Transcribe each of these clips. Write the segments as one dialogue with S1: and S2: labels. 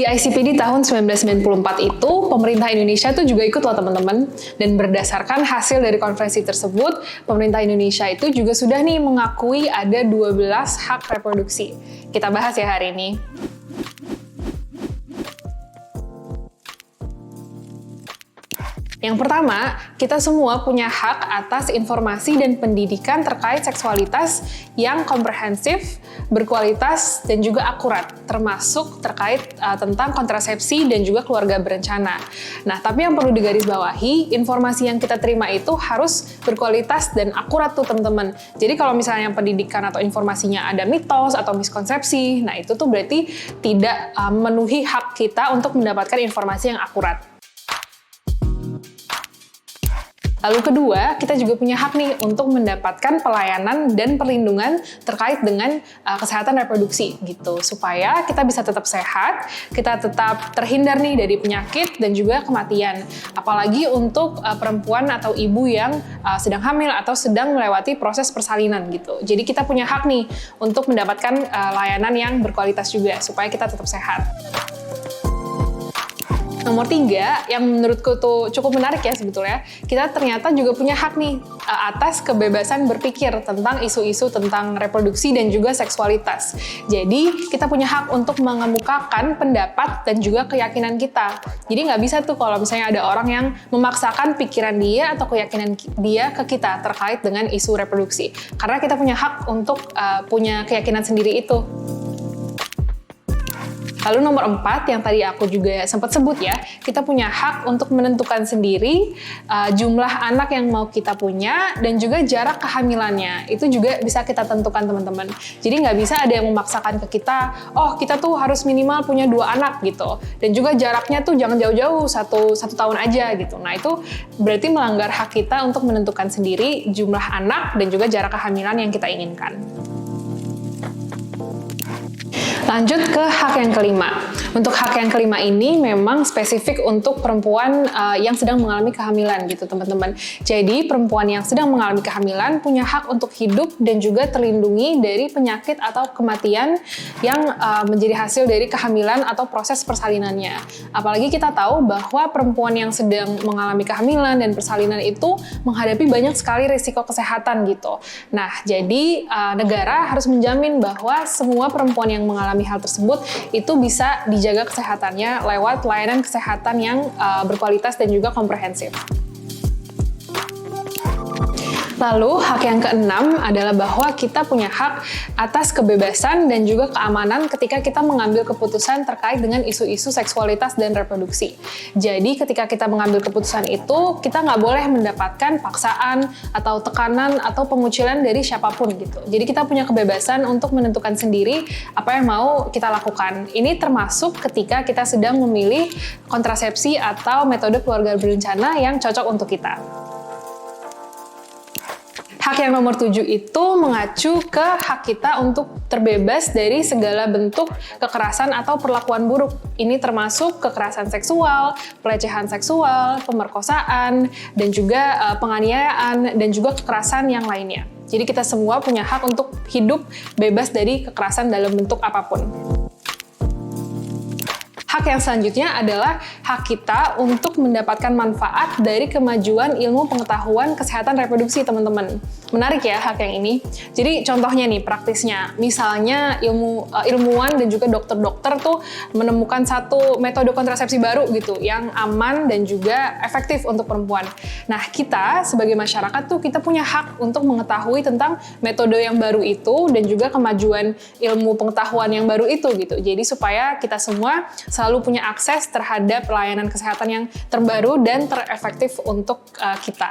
S1: ICPD tahun 1994 itu, pemerintah Indonesia tuh juga ikut loh teman-teman. Dan berdasarkan hasil dari konferensi tersebut, pemerintah Indonesia itu juga sudah nih mengakui ada 12 hak reproduksi. Kita bahas ya hari ini. Yang pertama, kita semua punya hak atas informasi dan pendidikan terkait seksualitas yang komprehensif, berkualitas, dan juga akurat, termasuk terkait tentang kontrasepsi dan juga keluarga berencana. Nah, tapi yang perlu digarisbawahi, informasi yang kita terima itu harus berkualitas dan akurat tuh teman-teman. Jadi kalau misalnya pendidikan atau informasinya ada mitos atau miskonsepsi, nah itu tuh berarti tidak memenuhi hak kita untuk mendapatkan informasi yang akurat. Lalu kedua, kita juga punya hak nih untuk mendapatkan pelayanan dan perlindungan terkait dengan kesehatan reproduksi gitu, supaya kita bisa tetap sehat, kita tetap terhindar nih dari penyakit dan juga kematian. Apalagi untuk perempuan atau ibu yang sedang hamil atau sedang melewati proses persalinan gitu. Jadi kita punya hak nih untuk mendapatkan layanan yang berkualitas juga, supaya kita tetap sehat. Nomor 3, yang menurutku tuh cukup menarik ya sebetulnya, kita ternyata juga punya hak nih atas kebebasan berpikir tentang isu-isu tentang reproduksi dan juga seksualitas. Jadi, kita punya hak untuk mengemukakan pendapat dan juga keyakinan kita. Jadi nggak bisa tuh kalau misalnya ada orang yang memaksakan pikiran dia atau keyakinan dia ke kita terkait dengan isu reproduksi. Karena kita punya hak untuk punya keyakinan sendiri itu. Lalu nomor 4, yang tadi aku juga sempat sebut ya, kita punya hak untuk menentukan sendiri jumlah anak yang mau kita punya dan juga jarak kehamilannya. Itu juga bisa kita tentukan teman-teman. Jadi nggak bisa ada yang memaksakan ke kita, oh kita tuh harus minimal punya 2 anak gitu. Dan juga jaraknya tuh jangan jauh-jauh, satu tahun aja gitu. Nah itu berarti melanggar hak kita untuk menentukan sendiri jumlah anak dan juga jarak kehamilan yang kita inginkan. Lanjut ke hak yang kelima. Untuk hak yang kelima ini memang spesifik untuk perempuan yang sedang mengalami kehamilan gitu teman-teman. Jadi perempuan yang sedang mengalami kehamilan punya hak untuk hidup dan juga terlindungi dari penyakit atau kematian yang menjadi hasil dari kehamilan atau proses persalinannya. Apalagi kita tahu bahwa perempuan yang sedang mengalami kehamilan dan persalinan itu menghadapi banyak sekali risiko kesehatan gitu. Nah, jadi negara harus menjamin bahwa semua perempuan yang mengalami hal tersebut itu bisa dijaga kesehatannya lewat layanan kesehatan yang berkualitas dan juga komprehensif. Lalu, hak yang keenam adalah bahwa kita punya hak atas kebebasan dan juga keamanan ketika kita mengambil keputusan terkait dengan isu-isu seksualitas dan reproduksi. Jadi, ketika kita mengambil keputusan itu, kita nggak boleh mendapatkan paksaan atau tekanan atau pengucilan dari siapapun gitu. Jadi, kita punya kebebasan untuk menentukan sendiri apa yang mau kita lakukan. Ini termasuk ketika kita sedang memilih kontrasepsi atau metode keluarga berencana yang cocok untuk kita. Hak yang nomor 7 itu mengacu ke hak kita untuk terbebas dari segala bentuk kekerasan atau perlakuan buruk. Ini termasuk kekerasan seksual, pelecehan seksual, pemerkosaan, dan juga penganiayaan, dan juga kekerasan yang lainnya. Jadi kita semua punya hak untuk hidup bebas dari kekerasan dalam bentuk apapun. Hak yang selanjutnya adalah hak kita untuk mendapatkan manfaat dari kemajuan ilmu pengetahuan kesehatan reproduksi, teman-teman. Menarik ya hak yang ini. Jadi contohnya nih praktisnya, misalnya ilmuwan dan juga dokter-dokter tuh menemukan satu metode kontrasepsi baru gitu yang aman dan juga efektif untuk perempuan. Nah, kita sebagai masyarakat tuh kita punya hak untuk mengetahui tentang metode yang baru itu dan juga kemajuan ilmu pengetahuan yang baru itu gitu. Jadi supaya kita semua selalu punya akses terhadap layanan kesehatan yang terbaru dan terefektif untuk kita.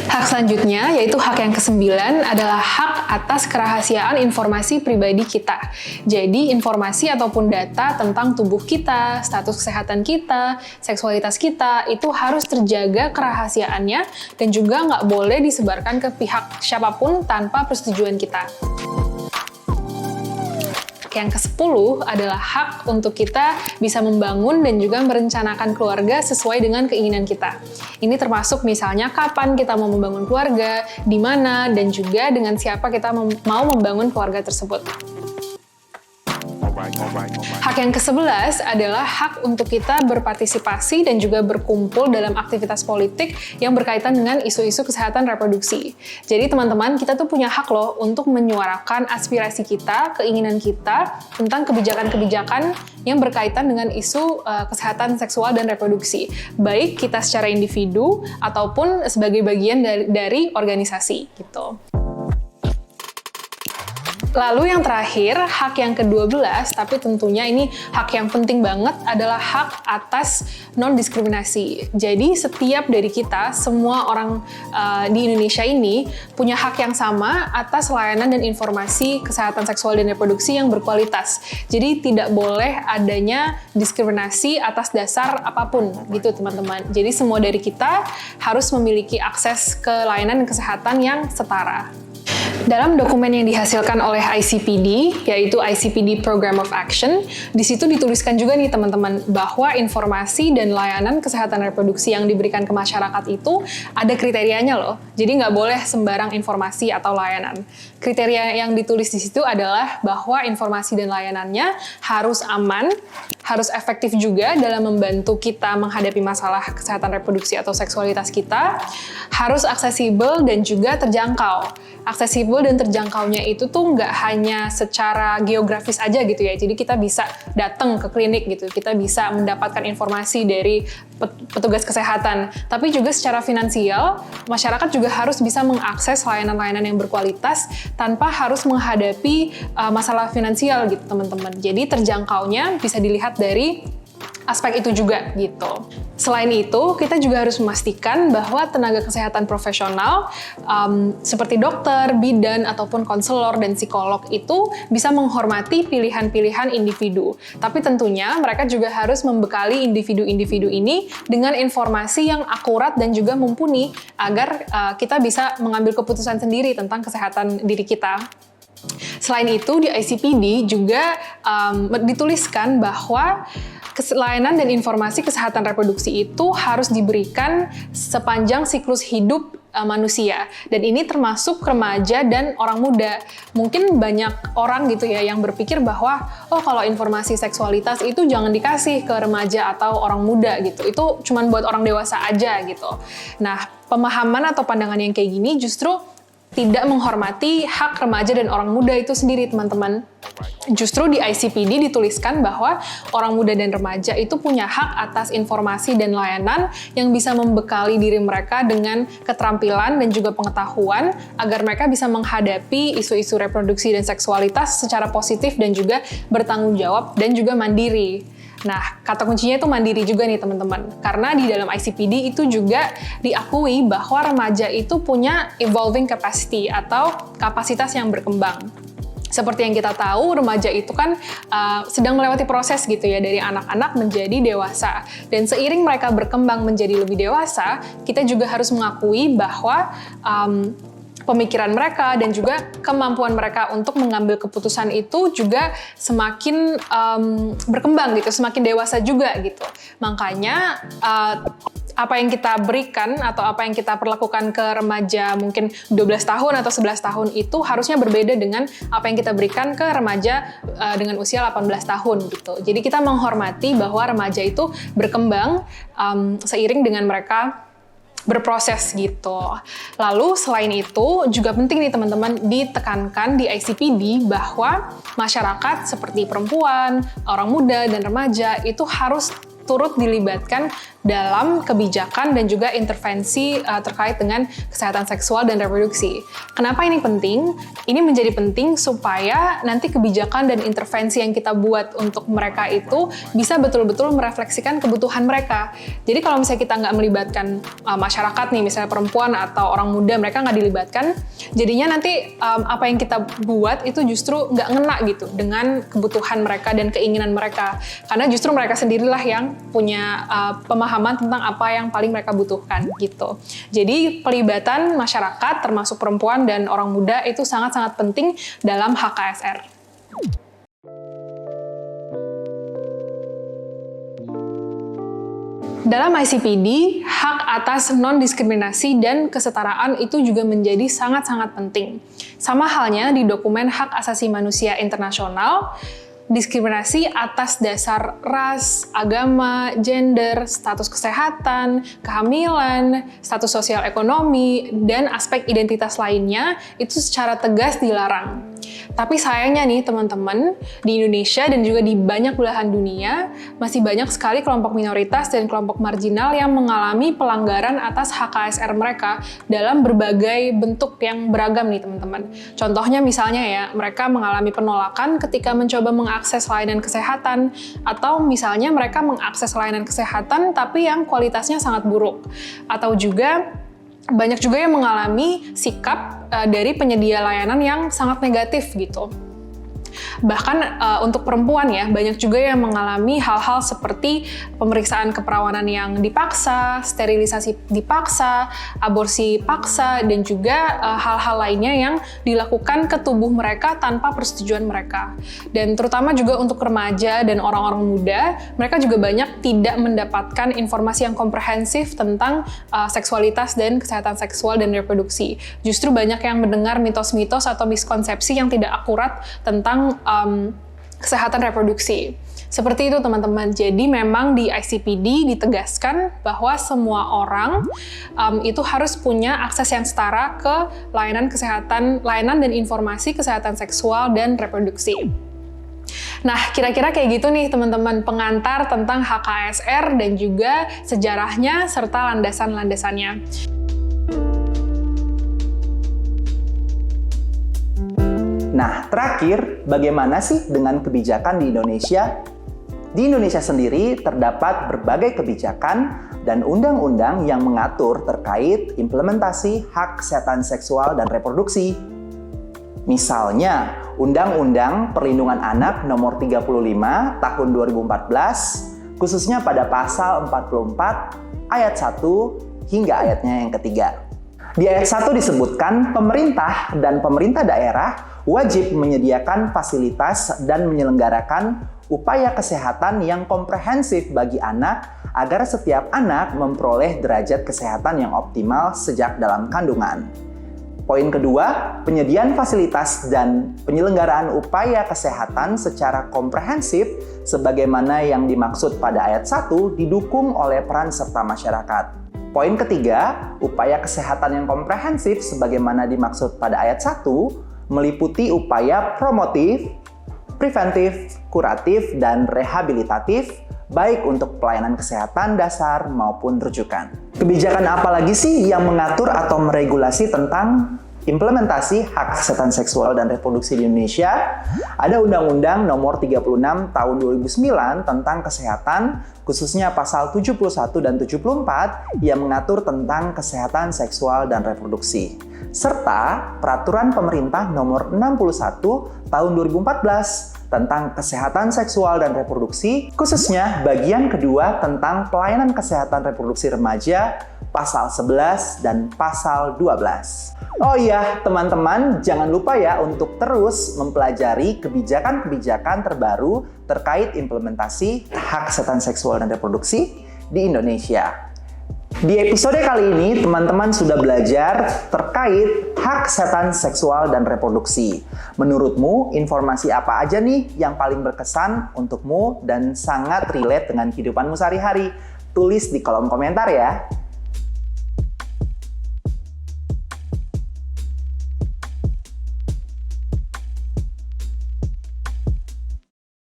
S1: Hak selanjutnya, yaitu hak yang ke-9, adalah hak atas kerahasiaan informasi pribadi kita. Jadi, informasi ataupun data tentang tubuh kita, status kesehatan kita, seksualitas kita, itu harus terjaga kerahasiaannya dan juga nggak boleh disebarkan ke pihak siapapun tanpa persetujuan kita. Yang ke-10 adalah hak untuk kita bisa membangun dan juga merencanakan keluarga sesuai dengan keinginan kita. Ini termasuk misalnya kapan kita mau membangun keluarga, di mana, dan juga dengan siapa kita mau membangun keluarga tersebut. Hak yang ke-11 adalah hak untuk kita berpartisipasi dan juga berkumpul dalam aktivitas politik yang berkaitan dengan isu-isu kesehatan reproduksi. Jadi teman-teman, kita tuh punya hak loh untuk menyuarakan aspirasi kita, keinginan kita tentang kebijakan-kebijakan yang berkaitan dengan isu kesehatan seksual dan reproduksi. Baik kita secara individu ataupun sebagai bagian dari organisasi gitu. Lalu yang terakhir, hak yang ke-12, tapi tentunya ini hak yang penting banget adalah hak atas non-diskriminasi. Jadi setiap dari kita, semua orang di Indonesia ini punya hak yang sama atas layanan dan informasi kesehatan seksual dan reproduksi yang berkualitas. Jadi tidak boleh adanya diskriminasi atas dasar apapun gitu teman-teman. Jadi semua dari kita harus memiliki akses ke layanan kesehatan yang setara. Dalam dokumen yang dihasilkan oleh ICPD, yaitu ICPD Program of Action, di situ dituliskan juga nih teman-teman bahwa informasi dan layanan kesehatan reproduksi yang diberikan ke masyarakat itu ada kriterianya loh. Jadi nggak boleh sembarang informasi atau layanan. Kriteria yang ditulis di situ adalah bahwa informasi dan layanannya harus aman, harus efektif juga dalam membantu kita menghadapi masalah kesehatan reproduksi atau seksualitas kita, harus aksesibel dan juga terjangkau. Aksesibel dan terjangkaunya itu tuh nggak hanya secara geografis aja gitu ya, jadi kita bisa datang ke klinik gitu, kita bisa mendapatkan informasi dari petugas kesehatan, tapi juga secara finansial, masyarakat juga harus bisa mengakses layanan-layanan yang berkualitas tanpa harus menghadapi masalah finansial gitu teman-teman. Jadi terjangkaunya bisa dilihat dari aspek itu juga gitu. Selain itu, kita juga harus memastikan bahwa tenaga kesehatan profesional seperti dokter, bidan, ataupun konselor dan psikolog itu bisa menghormati pilihan-pilihan individu. Tapi tentunya mereka juga harus membekali individu-individu ini dengan informasi yang akurat dan juga mumpuni agar kita bisa mengambil keputusan sendiri tentang kesehatan diri kita. Selain itu, di ICPD juga dituliskan bahwa layanan dan informasi kesehatan reproduksi itu harus diberikan sepanjang siklus hidup manusia. Dan ini termasuk remaja dan orang muda. Mungkin banyak orang gitu ya yang berpikir bahwa, oh kalau informasi seksualitas itu jangan dikasih ke remaja atau orang muda gitu. Itu cuma buat orang dewasa aja gitu. Nah, pemahaman atau pandangan yang kayak gini justru tidak menghormati hak remaja dan orang muda itu sendiri, teman-teman. Justru di ICPD dituliskan bahwa orang muda dan remaja itu punya hak atas informasi dan layanan yang bisa membekali diri mereka dengan keterampilan dan juga pengetahuan agar mereka bisa menghadapi isu-isu reproduksi dan seksualitas secara positif dan juga bertanggung jawab dan juga mandiri. Nah, kata kuncinya itu mandiri juga nih teman-teman. Karena di dalam ICPD itu juga diakui bahwa remaja itu punya evolving capacity atau kapasitas yang berkembang. Seperti yang kita tahu, remaja itu kan sedang melewati proses gitu ya, dari anak-anak menjadi dewasa. Dan seiring mereka berkembang menjadi lebih dewasa, kita juga harus mengakui bahwa pemikiran mereka dan juga kemampuan mereka untuk mengambil keputusan itu juga semakin berkembang gitu, semakin dewasa juga gitu. Makanya apa yang kita berikan atau apa yang kita perlakukan ke remaja mungkin 12 tahun atau 11 tahun itu harusnya berbeda dengan apa yang kita berikan ke remaja dengan usia 18 tahun gitu. Jadi kita menghormati bahwa remaja itu berkembang seiring dengan mereka berproses gitu. Lalu selain itu juga penting nih teman-teman ditekankan di ICPD bahwa masyarakat seperti perempuan, orang muda, dan remaja itu harus turut dilibatkan dalam kebijakan dan juga intervensi terkait dengan kesehatan seksual dan reproduksi. Kenapa ini penting? Ini menjadi penting supaya nanti kebijakan dan intervensi yang kita buat untuk mereka itu bisa betul-betul merefleksikan kebutuhan mereka. Jadi kalau misalnya kita nggak melibatkan masyarakat nih, misalnya perempuan atau orang muda, mereka nggak dilibatkan, jadinya nanti apa yang kita buat itu justru nggak ngena gitu dengan kebutuhan mereka dan keinginan mereka. Karena justru mereka sendirilah yang punya pemahaman tentang apa yang paling mereka butuhkan gitu. Jadi pelibatan masyarakat termasuk perempuan dan orang muda itu sangat-sangat penting dalam HKSR. Dalam ICPD, hak atas non-diskriminasi dan kesetaraan itu juga menjadi sangat-sangat penting. Sama halnya di dokumen Hak Asasi Manusia Internasional, diskriminasi atas dasar ras, agama, gender, status kesehatan, kehamilan, status sosial ekonomi, dan aspek identitas lainnya itu secara tegas dilarang. Tapi sayangnya nih teman-teman, di Indonesia dan juga di banyak belahan dunia, masih banyak sekali kelompok minoritas dan kelompok marginal yang mengalami pelanggaran atas hak ASR mereka dalam berbagai bentuk yang beragam nih teman-teman. Contohnya misalnya ya, mereka mengalami penolakan ketika mencoba mengakses layanan kesehatan, atau misalnya mereka mengakses layanan kesehatan tapi yang kualitasnya sangat buruk. Atau juga banyak juga yang mengalami sikap dari penyedia layanan yang sangat negatif gitu. Bahkan untuk perempuan ya, banyak juga yang mengalami hal-hal seperti pemeriksaan keperawanan yang dipaksa, sterilisasi dipaksa, aborsi paksa, dan juga hal-hal lainnya yang dilakukan ke tubuh mereka tanpa persetujuan mereka. Dan terutama juga untuk remaja dan orang-orang muda, mereka juga banyak tidak mendapatkan informasi yang komprehensif tentang seksualitas dan kesehatan seksual dan reproduksi. Justru banyak yang mendengar mitos-mitos atau miskonsepsi yang tidak akurat tentang kesehatan reproduksi. Seperti itu teman-teman. Jadi memang di ICPD ditegaskan bahwa semua orang itu harus punya akses yang setara ke layanan dan informasi kesehatan seksual dan reproduksi. Nah, kira-kira kayak gitu nih teman-teman, pengantar tentang hak ASR dan juga sejarahnya serta landasan-landasannya.
S2: Nah, terakhir, bagaimana sih dengan kebijakan di Indonesia? Di Indonesia sendiri terdapat berbagai kebijakan dan undang-undang yang mengatur terkait implementasi hak kesehatan seksual dan reproduksi. Misalnya, Undang-Undang Perlindungan Anak Nomor 35 Tahun 2014, khususnya pada pasal 44 ayat 1 hingga ayatnya yang ketiga. Di ayat 1 disebutkan pemerintah dan pemerintah daerah wajib menyediakan fasilitas dan menyelenggarakan upaya kesehatan yang komprehensif bagi anak agar setiap anak memperoleh derajat kesehatan yang optimal sejak dalam kandungan. Poin kedua, penyediaan fasilitas dan penyelenggaraan upaya kesehatan secara komprehensif sebagaimana yang dimaksud pada ayat 1 didukung oleh peran serta masyarakat. Poin ketiga, upaya kesehatan yang komprehensif sebagaimana dimaksud pada ayat 1 meliputi upaya promotif, preventif, kuratif, dan rehabilitatif, baik untuk pelayanan kesehatan dasar maupun rujukan. Kebijakan apa lagi sih yang mengatur atau meregulasi tentang implementasi hak kesehatan seksual dan reproduksi di Indonesia? Ada Undang-Undang Nomor 36 Tahun 2009 tentang kesehatan, khususnya pasal 71 dan 74 yang mengatur tentang kesehatan seksual dan reproduksi. Serta Peraturan Pemerintah Nomor 61 Tahun 2014 tentang kesehatan seksual dan reproduksi, khususnya bagian kedua tentang pelayanan kesehatan reproduksi remaja, pasal 11 dan pasal 12. Oh iya, teman-teman, jangan lupa ya untuk terus mempelajari kebijakan-kebijakan terbaru terkait implementasi hak kesehatan seksual dan reproduksi di Indonesia. Di episode kali ini, teman-teman sudah belajar terkait hak kesehatan seksual dan reproduksi. Menurutmu, informasi apa aja nih yang paling berkesan untukmu dan sangat relate dengan kehidupanmu sehari-hari? Tulis di kolom komentar ya.